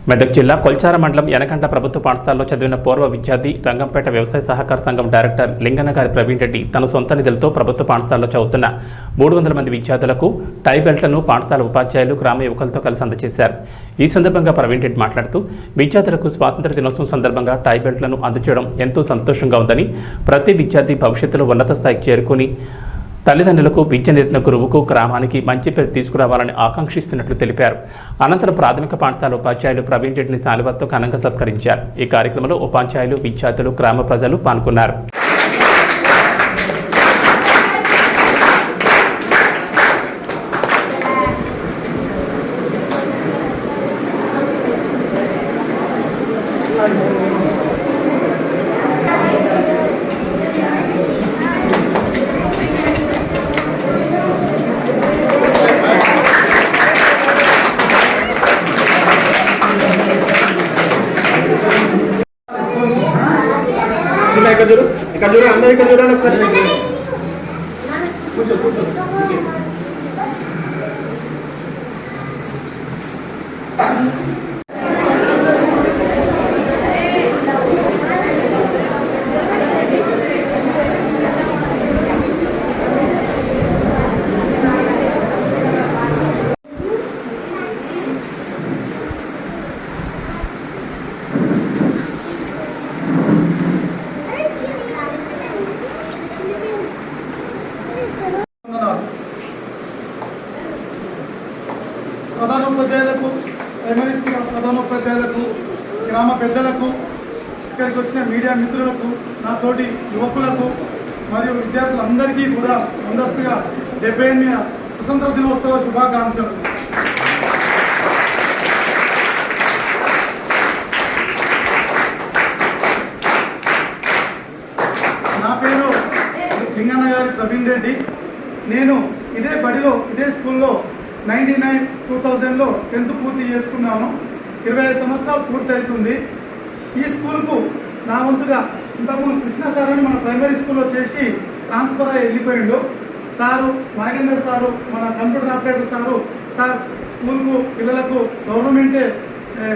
మెదక్ జిల్లా కొల్చార మండలం యనకంట ప్రభుత్వ పాఠశాలలో చదివిన పూర్వ విద్యార్థి రంగంపేట వ్యవసాయ సహకార సంఘం డైరెక్టర్ లింగన్నగారి ప్రవీణ్ రెడ్డి తన సొంత నిధులతో ప్రభుత్వ పాఠశాలలో చదువుతున్న 300 మంది విద్యార్థులకు టై బెల్ట్లను పాఠశాల ఉపాధ్యాయులు గ్రామ యువకులతో కలిసి అందజేశారు. ఈ సందర్భంగా ప్రవీణ్ రెడ్డి మాట్లాడుతూ విద్యార్థులకు స్వాతంత్ర దినోత్సవం సందర్భంగా టై బెల్ట్లను అందజేయడం ఎంతో సంతోషంగా ఉందని, ప్రతి విద్యార్థి భవిష్యత్తులో ఉన్నత స్థాయికి చేరుకుని తల్లిదండ్రులకు విద్య నేర్పిన గురువుకు గ్రామానికి మంచి పేరు తీసుకురావాలని ఆకాంక్షిస్తున్నట్లు తెలిపారు. అనంతరం ప్రాథమిక పాఠశాల ఉపాధ్యాయులు ప్రవీణ్ రెడ్డిని శాలువాతో ఘనంగా సత్కరించారు. ఈ కార్యక్రమంలో ఉపాధ్యాయులు, విద్యార్థులు, గ్రామ ప్రజలు పాల్గొన్నారు. ఇక్కడ చూడండి, అందరూ ఇక్కడ చూడండి ఒకసారి. కూర్చో కూర్చో. ప్రధానోపాధ్యాయులకు, ప్రైమరీ స్కూల్ ప్రధానోపాధ్యాయులకు, గ్రామ పెద్దలకు, ఇక్కడికి వచ్చిన మీడియా మిత్రులకు, నా తోటి యువకులకు మరియు విద్యార్థులందరికీ కూడా ముందస్తుగా 78వ స్వతంత్ర దినోత్సవ శుభాకాంక్షలు. నా పేరు లింగన్నగారి ప్రవీణ్ రెడ్డి. నేను ఇదే బడిలో, ఇదే స్కూల్లో 2000లో 10th పూర్తి చేసుకున్నాను. 25 సంవత్సరాలు పూర్తి అవుతుంది. ఈ స్కూల్కు నా వంతుగా ఇంతకుముందు కృష్ణ సార్ అని మన ప్రైమరీ స్కూల్లో చేసి ట్రాన్స్ఫర్ అయ్యి వెళ్ళిపోయిండు. సారు నాగేందర్ సారు, మన కంప్యూటర్ ఆపరేటర్ సార్ స్కూల్కు పిల్లలకు గవర్నమెంటే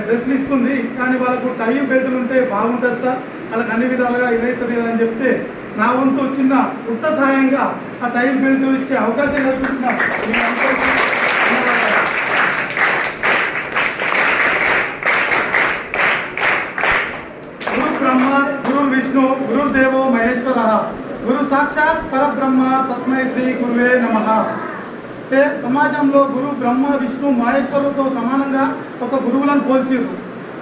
డ్రెస్లు ఇస్తుంది, కానీ వాళ్ళకు టై బెల్టులు ఉంటే బాగుంటుంది సార్, వాళ్ళకి అన్ని విధాలుగా ఇదవుతుంది కదా అని చెప్తే నా వంతు చిన్న ఉత్త సహాయంగా ఆ టై బెల్ట్ ఇచ్చే అవకాశం కల్పించిన గురు బ్రహ్మ, గురు విష్ణు, గురుదేవో మహేశ్వర, గురు సాక్షాత్ పరబ్రహ్మ, తస్మై శ్రీ గురువే నమః. అంటే సమాజంలో గురు బ్రహ్మ, విష్ణు, మహేశ్వరుతో సమానంగా ఒక గురువులను పోల్చిరు.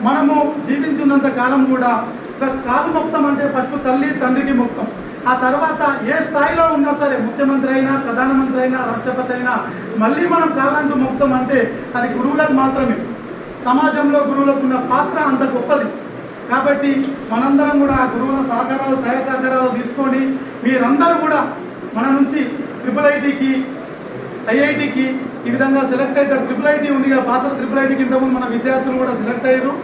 మనము జీవించినంత కాలం కూడా ఒక కాలు మొత్తం అంటే ఫస్ట్ తల్లి తండ్రికి మొత్తం, ఆ తర్వాత ఏ స్థాయిలో ఉన్నా సరే, ముఖ్యమంత్రి అయినా, ప్రధానమంత్రి అయినా, రాష్ట్రపతి అయినా, మళ్ళీ మనం కాలంటూ మొత్తం అంటే అది గురువులకు మాత్రమే. సమాజంలో గురువులకు ఉన్న పాత్ర అంత గొప్పది. కాబట్టి మనందరం కూడా ఆ గురువుల సహకారాలు, సహాయ సహకారాలు తీసుకొని మీరందరూ కూడా మన నుంచి IIITకి, IITకి ఈ విధంగా సెలెక్ట్ అయ్యారు. IIIT ఉందిగా, బాసర IIITకి ఇంతకుముందు మన విద్యార్థులు కూడా సెలెక్ట్ అయ్యారు.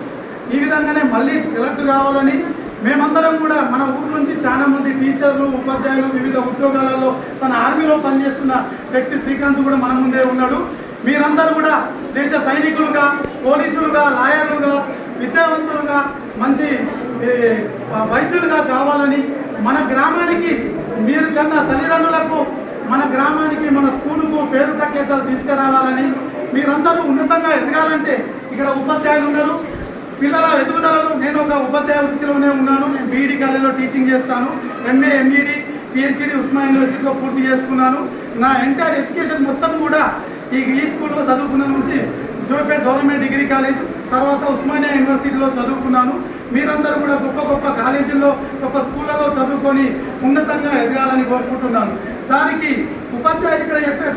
ఈ విధంగానే మళ్ళీ సెలెక్ట్ కావాలని మేమందరం కూడా మన ఊరు నుంచి చాలా మంది టీచర్లు, ఉపాధ్యాయులు, వివిధ ఉద్యోగాలలో తన ఆర్మీలో పనిచేస్తున్న వ్యక్తి శ్రీకాంత్ కూడా మన ముందే ఉన్నాడు. మీరందరూ కూడా దేశ సైనికులుగా, పోలీసులుగా, లాయర్లుగా, విద్యావంతులుగా, మంచి వైద్యులుగా కావాలని, మన గ్రామానికి మీరు కన్నా తల్లిదండ్రులకు, మన గ్రామానికి, మన స్కూలుకు పేరు ప్రఖ్యాతలు తీసుకురావాలని, మీరందరూ ఉన్నతంగా ఎదగాలంటే ఇక్కడ ఉపాధ్యాయులు ఉన్నారు. పిల్లల ఎదుగుదలలో నేను ఒక ఉపాధ్యాయ వృత్తిలోనే ఉన్నాను. నేను బీఈడి కాలేజీలో టీచింగ్ చేస్తాను. MA, MED, PhD ఉస్మానియా యూనివర్సిటీలో పూర్తి చేసుకున్నాను. నా ఎంటైర్ ఎడ్యుకేషన్ మొత్తం కూడా ఈ స్కూల్లో చదువుకున్న నుంచి జోపేట గవర్నమెంట్ డిగ్రీ కాలేజ్, తర్వాత ఉస్మానియా యూనివర్సిటీలో చదువుకున్నాను. మీరందరూ కూడా గొప్ప గొప్ప కాలేజీల్లో, గొప్ప స్కూళ్ళలో చదువుకొని ఉన్నతంగా ఎదగాలని కోరుకుంటున్నాను. దానికి ఉపాధ్యాయులు ఇక్కడ చెప్పే